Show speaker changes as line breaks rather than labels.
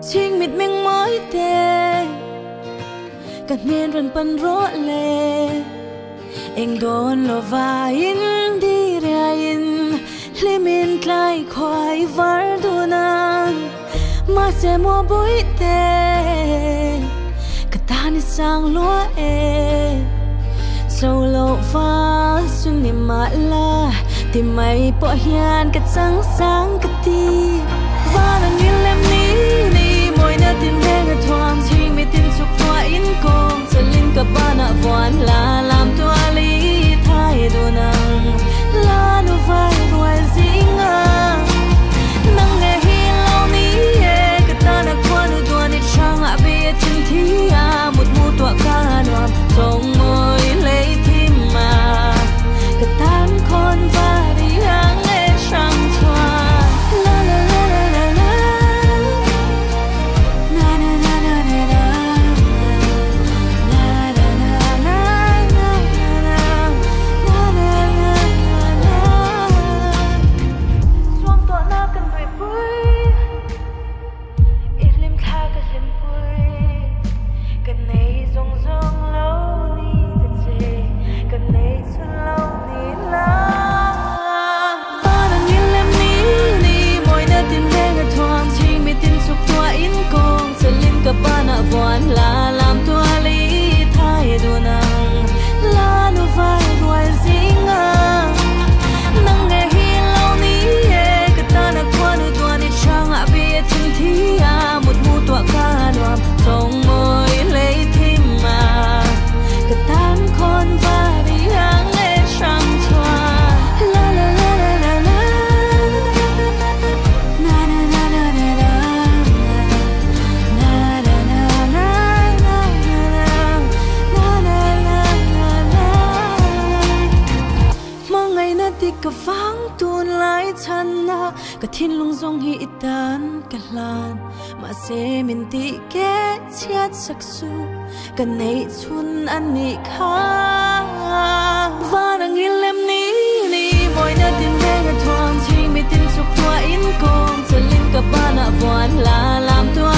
chính mịt mình mới tê cất miên rần pan rỗ lệ anh đồn lo vain đi ra in limin klai khoai var du nang mà sẽ mua bụi tê cất ta đi sang lúa e sâu lâu pha xuân niệm mã la tìm mày bỏ hiền cất sáng sáng cất đi và là như lem ní ní mỗi nơi tìm về người thoáng chỉ mi tin chúc hoa in công sẽ linh cả ba nạ voan là làm tua lý thay đồ nàng là nụ vai đuôi dính ngang nắng ngày hi lâu ní cái ta đã qua nụ đua đi trang ạ bia chân thi à một mu tua ca đoàn sông môi lấy tim mà cái tan con va đi hàng em sang thoa Bana voan la làm tua lý thay đồ nàng la nu vai đuôi zinga nang nghe hi lâu ní cái ta đã qua nu tua đi trang ạ bia chân thi à một mu tua ca đoàn sông môi lấy tim mà cái tan con va đi hàng em sang thoa la la la la la la na na na na na na cả vắng tuôn lại chân na cả thiên lung dòng hi tan cả lan mà sẽ mình tị kết chết sắc su cả này chun ăn nị khá và đang yên lem ní ní mỗi nơi tìm về người thoáng chỉ mi tin chúc tua in công sẽ lên cả ba nạ voan là làm tua